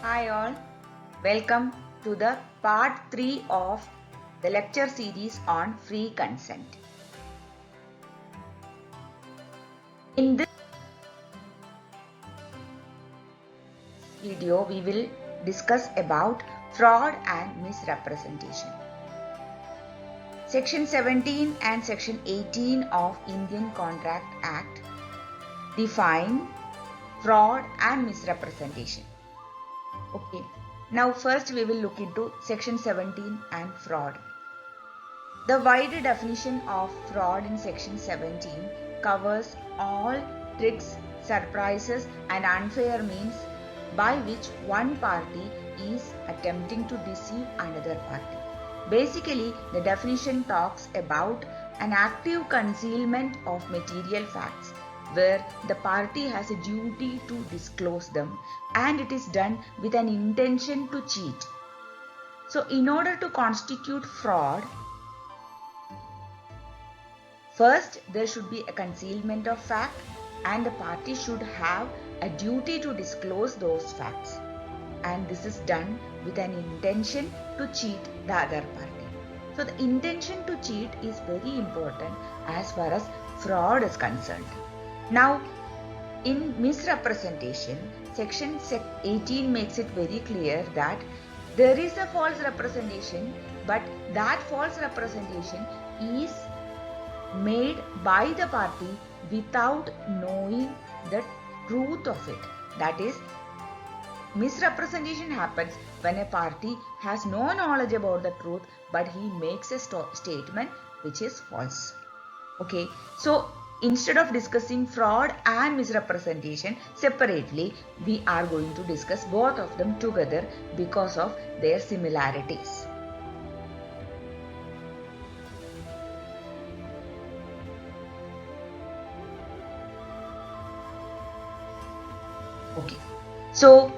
Hi all, welcome to the part 3 of the lecture series on free consent. In this video, we will discuss about fraud and misrepresentation. Section 17 and Section 18 of Indian Contract Act define fraud and misrepresentation. Okay, now first we will look into Section 17 and fraud. The wide definition of fraud in Section 17 covers all tricks, surprises and unfair means by which one party is attempting to deceive another party. Basically, the definition talks about an active concealment of material facts where the party has a duty to disclose them and it is done with an intention to cheat. So, in order to constitute fraud, first, there should be a concealment of fact and the party should have a duty to disclose those facts. And this is done with an intention to cheat the other party. So the intention to cheat is very important as far as fraud is concerned. Now, in misrepresentation, Section 18 makes it very clear that there is a false representation, but that false representation is made by the party without knowing the truth of it. That is, misrepresentation happens when a party has no knowledge about the truth but he makes a statement which is false. Okay, so instead of discussing fraud and misrepresentation separately, we are going to discuss both of them together because of their similarities. Okay, so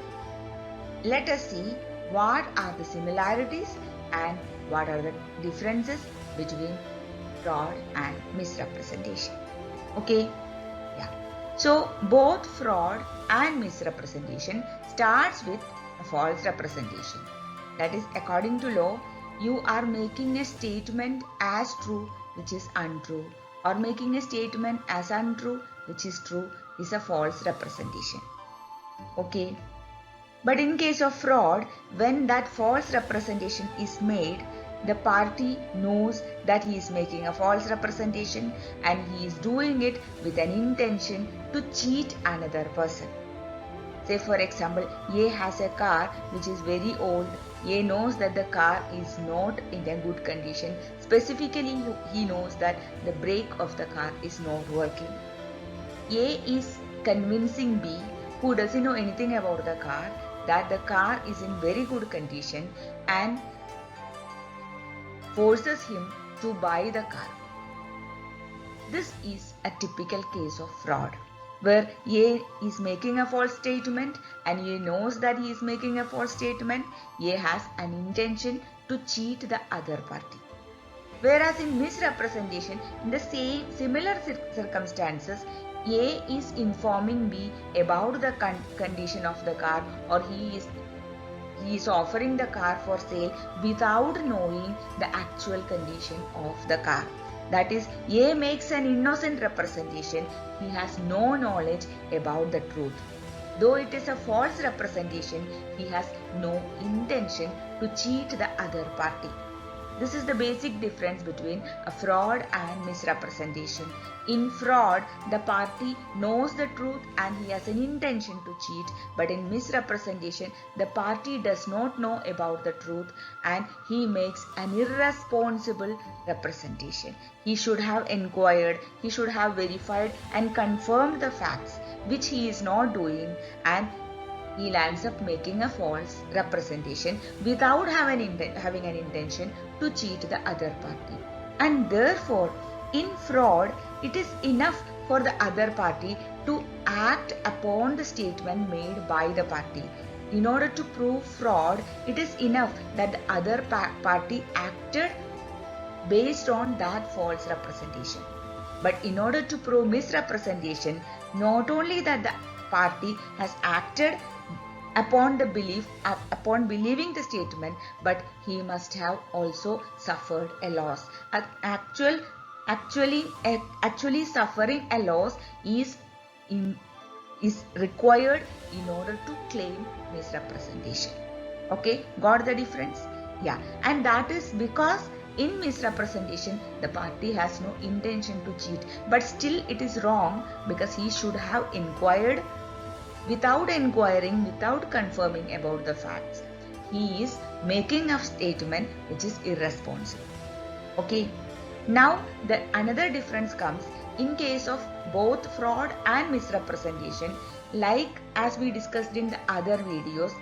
let us see what are the similarities and what are the differences between fraud and misrepresentation. Okay, yeah. So both fraud and misrepresentation starts with a false representation. That is, according to law, you are making a statement as true which is untrue, or making a statement as untrue which is true is a false representation. Okay. But in case of fraud, when that false representation is made, the party knows that he is making a false representation and he is doing it with an intention to cheat another person. Say for example, A has a car which is very old. A knows that the car is not in a good condition. Specifically, he knows that the brake of the car is not working. A is convincing B, who doesn't know anything about the car, that the car is in very good condition and forces him to buy the car. This is a typical case of fraud where A is making a false statement and A knows that he is making a false statement. A has an intention to cheat the other party. Whereas in misrepresentation, in the similar circumstances, A is informing B about the condition of the car, or he is offering the car for sale without knowing the actual condition of the car. That is, A makes an innocent representation. He has no knowledge about the truth. Though it is a false representation, he has no intention to cheat the other party. This is the basic difference between a fraud and misrepresentation. In fraud, the party knows the truth and he has an intention to cheat, but in misrepresentation, the party does not know about the truth and he makes an irresponsible representation. He should have inquired, he should have verified and confirmed the facts, which he is not doing, and he ends up making a false representation without having an intention to cheat the other party. And therefore, in fraud, it is enough for the other party to act upon the statement made by the party. In order to prove fraud, it is enough that the other party acted based on that false representation. But in order to prove misrepresentation, not only that the party has acted upon believing the statement, but he must have also suffered a loss. Actually suffering a loss is required in order to claim misrepresentation. Okay, got the difference? Yeah, and that is because in misrepresentation the party has no intention to cheat, but still it is wrong because he should have inquired. Without inquiring, without confirming about the facts, he is making a statement which is irresponsible. Okay, now the another difference comes in case of both fraud and misrepresentation, like as we discussed in the other videos,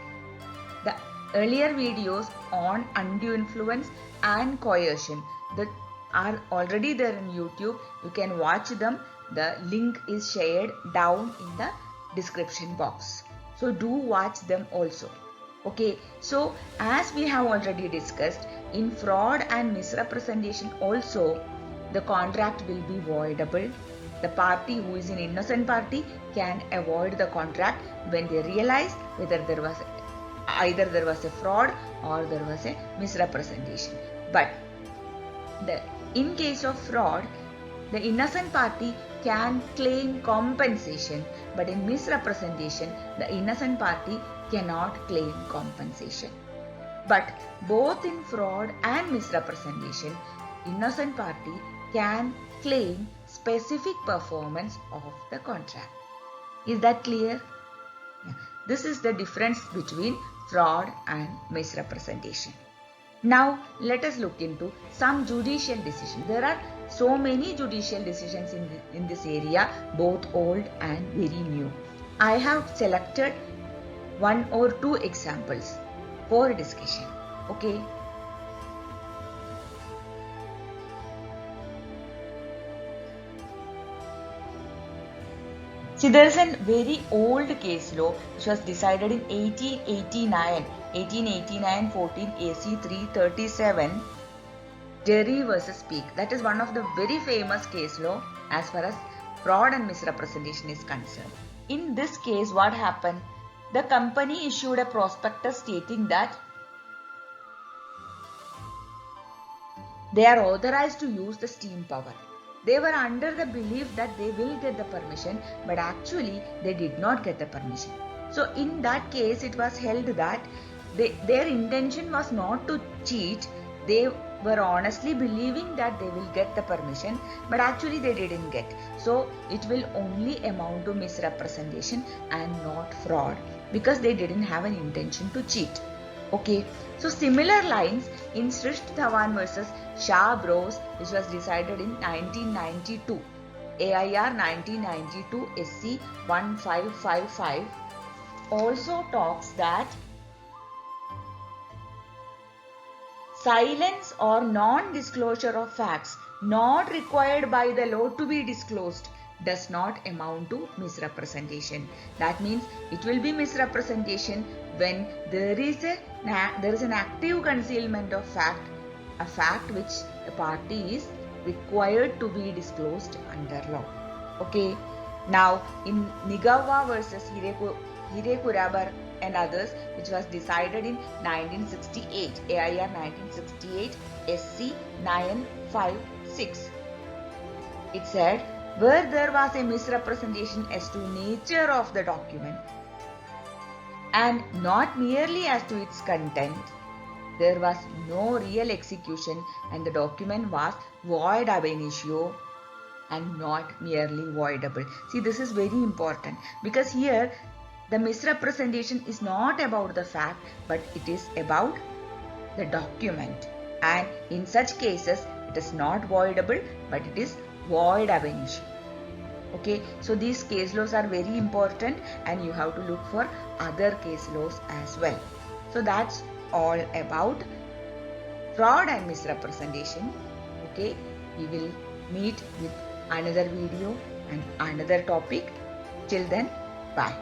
the earlier videos on undue influence and coercion that are already there in YouTube. You can watch them. The link is shared down in the description box. So do watch them also. Okay, so as we have already discussed, in fraud and misrepresentation also, the contract will be voidable. The party who is an innocent party can avoid the contract when they realize whether either there was a fraud or there was a misrepresentation. But in case of fraud, the innocent party can claim compensation, but in misrepresentation, the innocent party cannot claim compensation. But both in fraud and misrepresentation, innocent party can claim specific performance of the contract. Is that clear? Yeah. This is the difference between fraud and misrepresentation. Now let us look into some judicial decisions. There are so many judicial decisions in this area, both old and very new. I have selected one or two examples for discussion. Okay. See, there is a very old case law which was decided in 1889, 14 AC 337, Derry versus Peake. That is one of the very famous case law as far as fraud and misrepresentation is concerned. In this case, what happened? The company issued a prospectus stating that they are authorized to use the steam power. They were under the belief that they will get the permission, but actually they did not get the permission. So in that case, it was held that their intention was not to cheat. They were honestly believing that they will get the permission, but actually they didn't get. So it will only amount to misrepresentation and not fraud because they didn't have an intention to cheat. Okay, so similar lines in Srisht Dhawan versus Shah Bros, which was decided in 1992, AIR 1992 SC 1555, also talks that silence or non-disclosure of facts not required by the law to be disclosed does not amount to misrepresentation. That means it will be misrepresentation when there is an active concealment of fact, a fact which the party is required to be disclosed under law. Okay. Now in Nigawa versus Hirekurabar and others, which was decided in 1968, AIR 1968 SC 956, it said, where there was a misrepresentation as to nature of the document and not merely as to its content, there was no real execution and the document was void ab initio and not merely voidable. See, this is very important because here the misrepresentation is not about the fact, but it is about the document, and in such cases it is not voidable, but it is void ab initio. Okay, so these case laws are very important and you have to look for other case laws as well. So that's all about fraud and misrepresentation. Okay, we will meet with another video and another topic. Till then, bye.